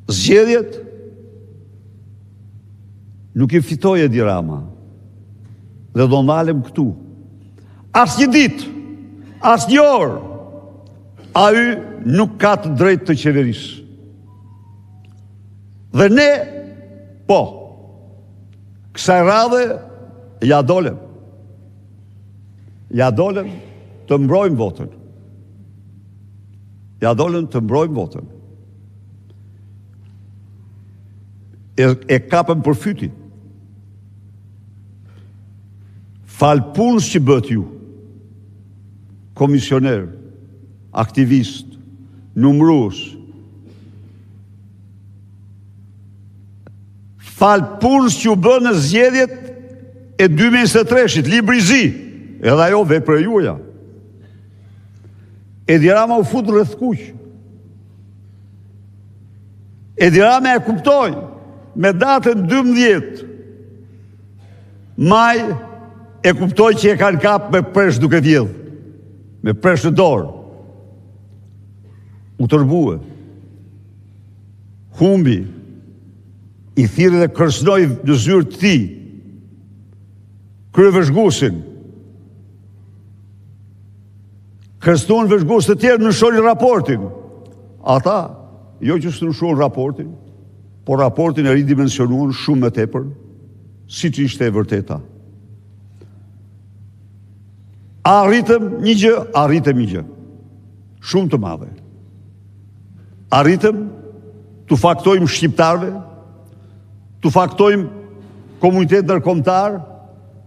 Zgjedhjet nuk i fitoi Edi Rama. Dhe do ndalem këtu. As një ditë, as një orë, ai nuk ka të drejtë të qeverisë. Dhe ne, po, kësaj radhe, ja dolem. Ja dolem të mbrojmë votën. Ja dolem të mbrojmë votën. E kapëm për fyti. Falë punës që bët ju, komisioner, aktivist, numrues, falë punës që u bë në zgjedhjet e 2023-shit, libri zi, edhe ajo vepër e juaja. Edi Rama u fut rreth kuq. Edi Rama e kuptoi me datën 12 maj, e kuptoi që e kanë kap me presh duke vjedh, me presh në dorë. U tërbue. Humbi. I thirrë dhe kërcënoi në zyrë të tij kryevëzhguesin. Kërcënuan vëzhgues të tjerë në shohin raportin. Ata, jo që s'nushuan raportin, por raportin e ridimensionuan shumë më tepër, siç ishte e vërteta. Arritëm një gjë, shumë të madhe. Arritëm të faktojmë shqiptarve, të faktojmë komunitet ndërkombëtar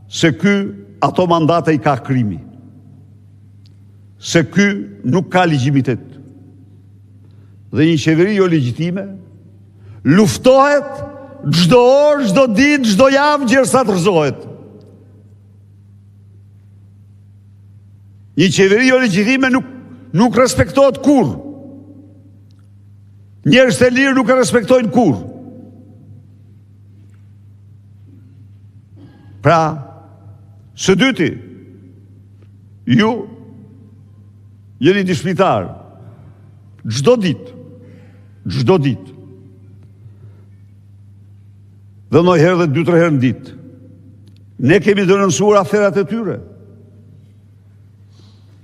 se ky ato mandate i ka krimi. Se ky nuk ka legjitimitet. Dhe një qeveri jo legjitime luftohet çdo orë, çdo ditë, çdo javë gjersa të rrezohet. Një qeveri jo legjitime nuk respektohet kurrë. Njerëzit e lirë nuk e respektojnë kurrë. Pra, së dyti, ju jeni dëshmitar çdo ditë. Dhe ndonjëherë dhe 2-3 herë në ditë. Ne kemi denoncuar aferat e tyre.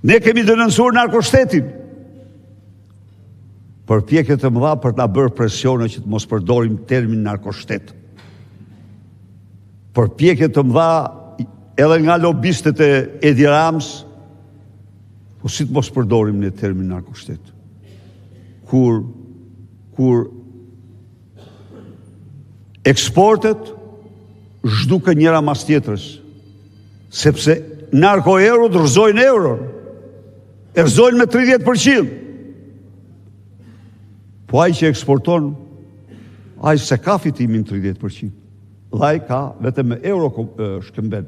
Ne kemi denoncuar narkoshtetin. Përpjekje të mëdha për të na bërë presione që të mos përdorim termin narkoshtet. Përpjekje të mëdha edhe nga lobistët e Edi Ramës, po si të mos përdorim në termin narkoshtet. Kur eksportet zhduke njëra mas tjetrës, sepse narko-euro rrëzojnë euron, e rrëzojnë me 30%. Po ai që eksporton, ai se ka fitimin 30%. Dhe ai ka vetëm me euro shkëmben.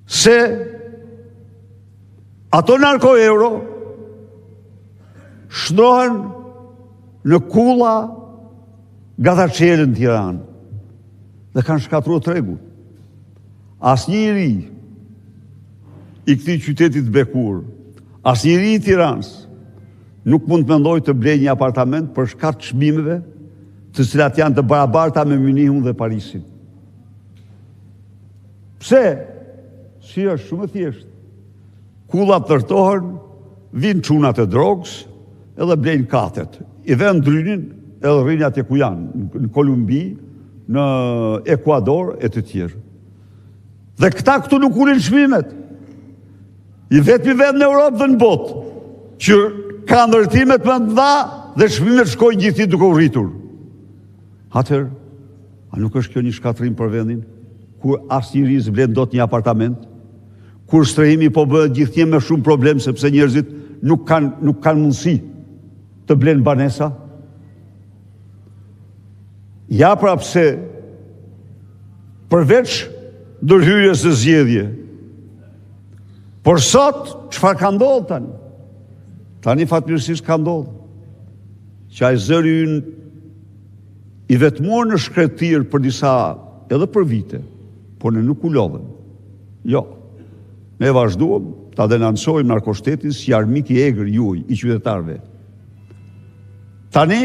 Se ato narko-euro shnohen në kulla Gathaçelën në Tiranë dhe kanë shkatruar tregun. Asnjëri i këtij qytetit bekur, asnjëri i Tiranës nuk mund të mendojë të blejë një apartament për shkak të çmimeve, të cilat janë të barabarta me Mynihun dhe Parisin. Pse? Si është shumë e thjeshtë. Kullat ndërtohen, vinë çunat e drogës, edhe blejnë katet. I vënë drynin, edhe rrinë atje ku janë, në Kolumbi, në Ekuador e të tjerë. Dhe këta këtu nuk ulin çmimet. I vetmi vend në Europë dhe në botë, që ka ndërtimet më të mëdha dhe çmimet shkojnë gjithë duke u rritur. Atëherë, a nuk është kjo një shkatrim për vendin, kur asnjëri s'blen dot një apartament, kur strehimi po bëhet gjithnjë me shumë problem sepse njerëzit nuk kanë mundësi të blenë banesa? Ja pra pse përveç ndërhyrjes së zgjedhje. Por sot çfarë ka ndodhur tani? Tani fatmirësisht ka ndodhur që ai zëri ynë i vetmuar në shkretir për disa edhe për vite, por ne nuk u lodhëm. Jo. Ne vazhduam ta denoncojmë narkoshtetin si armik i egër juaj, i qytetarëve. Tani,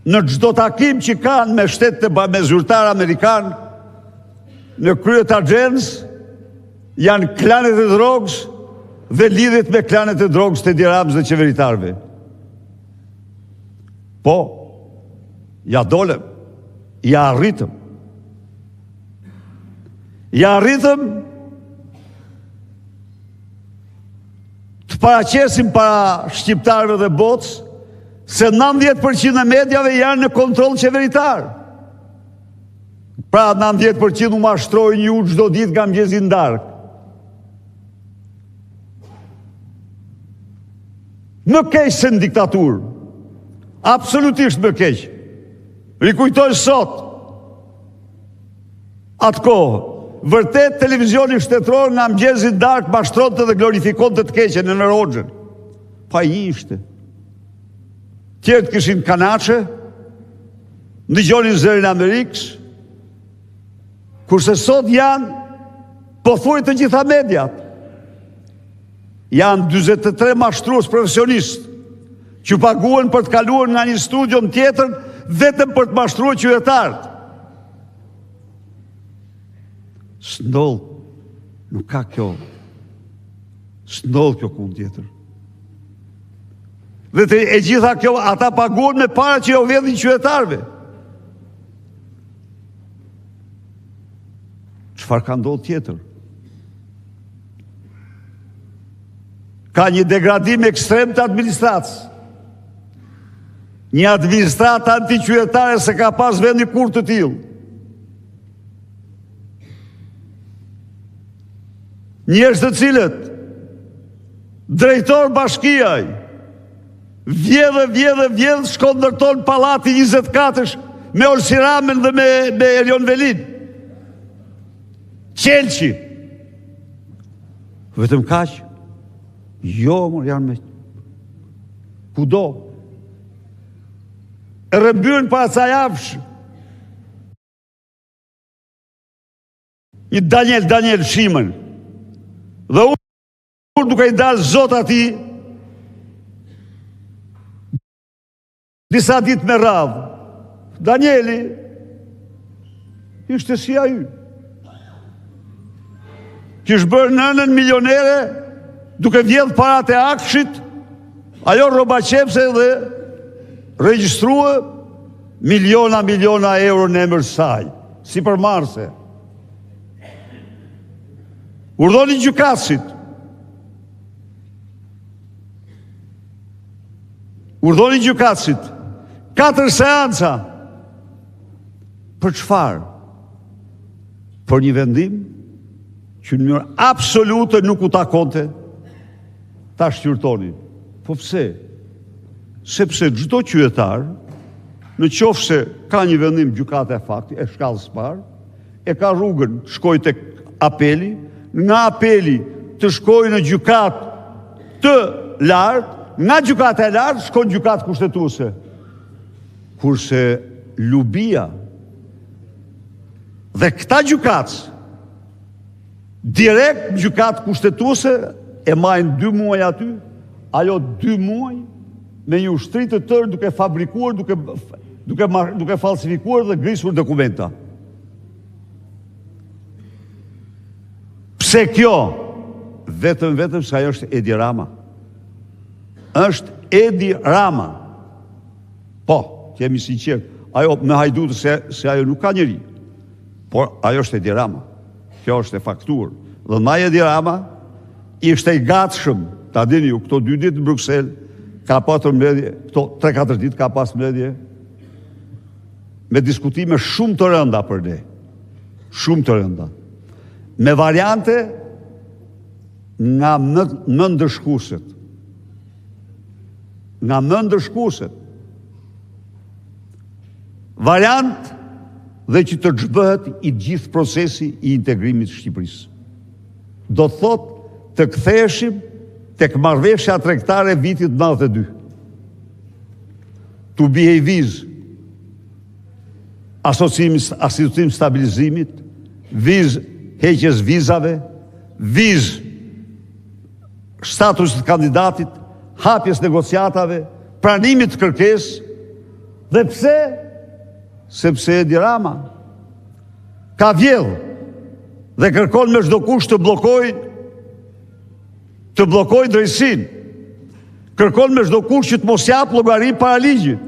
në çdo takim që kanë me shtetet me zyrtar amerikan, në kryet agjens, janë klanet e drogës dhe lidhet me klanet e drogës të Edi Ramës dhe qeveritarve. Po, ja dolem, ja arritëm. Ja arritëm të paraqesim para shqiptarëve dhe botës se 90% e medjave janë në kontroll qeveritar. Pra 90% u mashtrojnë ju çdo ditë nga mëngjesi në darkë. Më keq se në diktaturë. Absolutisht më keq. Rikujtoj sot atë kohë. Vërtet televizioni shtetëror nga mëngjesi në darkë mashtronte dhe glorifikonte të keqen në Roxhën. Pa i ishte. Tjertë kishin kanaçe, ndëgjonin zërin e Amerikës, kurse sot janë pothuaj të gjitha mediat. Janë 43 mashtrues profesionistë që paguhen për të kaluar nga një studio në tjetër vetëm për të mashtruar qytetarët. S'ndodh, nuk ka kjo. S'ndodh kjo kund tjetër. Dhe e gjitha kjo, ata paguhen me para që jo vjedhin qytetarëve. Çfarë ka ndodhur tjetër? Ka një degradim ekstrem të administratës. Një administratë antiqytetare se ka pas vendi kur të tillë. Njerëz të cilët drejtor bashkiaj vjedh shkon ndërton pallati 24 me Olsi Ramën dhe me Erion Velin. Qelçi. Vetëm kaq. Jo, janë me kudo. E rëmbyen para ca javësh. Një Daniel Shimën. Dhe unë duke i dalë zot ati disa ditë me radhë. Danieli ishte si ai. Kish bërë nënën milionere duke vjedh parat e Akshit, ajo rroba qepse dhe regjistrua miliona euro në emër saj, si për marse. Urdhoni gjykatësit. Urdhoni gjykatësit. 4 seanca. Për çfarë? Për një vendim që në mënyrë absolute nuk u takonte ta shqyrtoni. Po pse? Sepse çdo qytetar, në qoftë se ka një vendim gjykate e fakti, e shkallës parë, e ka rrugën të shkojë tek apeli, nga apeli të shkojë në gjykatë të lartë, nga gjykata e lartë shkon gjykatë kushtetuese. Kurse lubia dhe këta gjykatës direkt në gjykatë kushtetuese e majnë 2 muaj aty, ajo 2 muaj me një ushtri të tërë duke fabrikuar, duke falsifikuar dhe grisur dokumenta. Pse kjo? Vetëm se ajo është Edi Rama. Është Edi Rama. Po, jemi sinqert. Ajo me hajdutë se ajo nuk ka njeri. Por ajo është Edi Rama. Kjo është e faktuar. Dhe ndaj Edi Rama ishte i gatshëm, ta dini ju, këto 2 ditë në Bruksel, ka pasur mbledhje, këto 3-4 ditë ka pas mbledhje, me diskutime shumë të rënda për ne. Shumë të rënda. Me variante nga më ndëshkuset. Nga më ndëshkuset. Variant dhe që të zhbëhet i gjithë procesi i integrimit të Shqipërisë. Do të thotë të ktheheshim tek marrëveshja tregtare vitit 92. To be a viz, asociim stabilizimit, viz heqjes vizave, viz statusit kandidatit, hapjes negociatave, pranimit të kërkesë. Dhe pse? Sepse Edi Rama ka vjedhë dhe kërkon me çdo kusht të bllokoj drejtësinë. Kërkon me çdo kusht që të mos jap llogari para ligjit.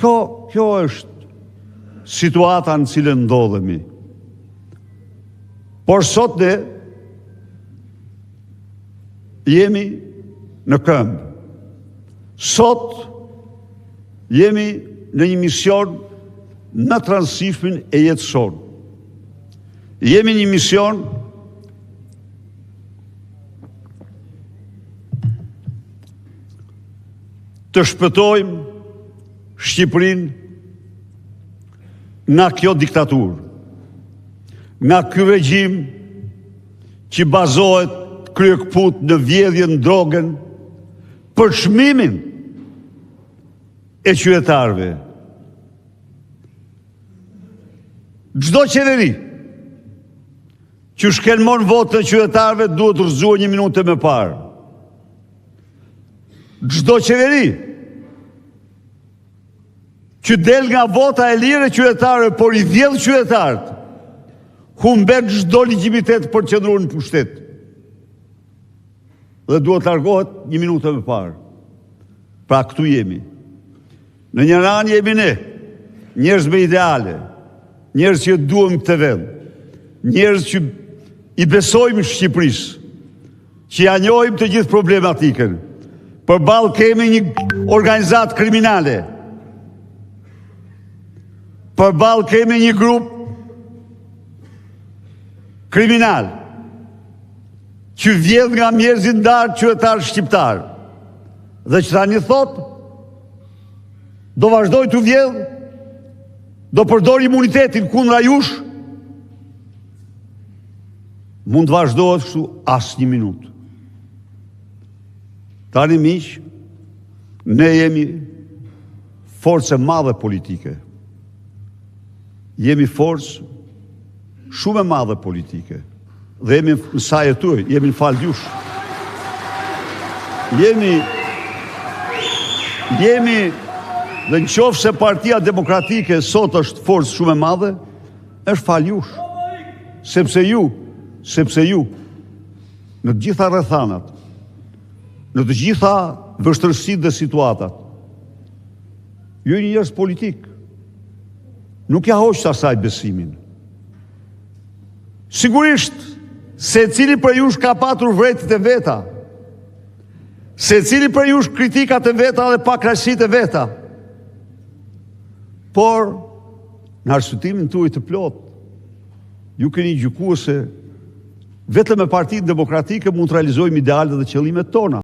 Kjo është situata në cilën ndodhemi. Por sot ne jemi në këmbë. Sot jemi në një mision në transifmin e jetësor. Jemi një mision të shpëtojmë Shqipërinë nga kjo diktaturë, nga ky regjim që bazohet kryekput në vjedhjen, drogën, për çmimin e qytetarëve. Çdo qeveri që shkelmon votën e qytetarëve duhet të rrëzuar 1 minutë më parë. Çdo qeveri që del nga vota e lirë e qytetarëve, por i vjedh qytetarët, humbet çdo legjitimitet për të qëndruar në pushtet. Dhe duhet largohet 1 minutë më parë. Pra këtu jemi. Në një anë jemi ne, njerëz me ideale, njerëz që duam këtë vend, njerëz që i besojmë Shqipërisë, që ja njohim të gjithë problematikën. Përballë kemi një organizatë kriminale. Përballë kemi një grup kriminal që vjedh nga mjerzit ndarë qytetarë shqiptarë. Dhe që tani thotë, do vazhdoj të vjedh, do përdor imunitetin kundra jush, mund të vazhdohet kështu as 1 minutë. Tani miq, ne jemi forcë e madhe politike. Jemi forcë shumë e madhe politike. Dhe jemi në saj e tuaj, jemi në falë jush. Jemi dhe në qoftë se Partia Demokratike sot është forcë shumë e madhe, është falë jush. Sepse ju, në të gjitha rrethanat, në të gjitha vështërsitë dhe situatat, ju jeni njerëz politik. Nuk ja hoqët asaj besimin. Sigurisht, se cili për jush ka patur vretit e veta, se cili për jush kritikat e veta dhe pakrasit e veta, por në arsëtimin tuaj të plot, ju keni gjykuar se vetëm me Partinë Demokratike mund të realizojmë idealet dhe qëllimet tona.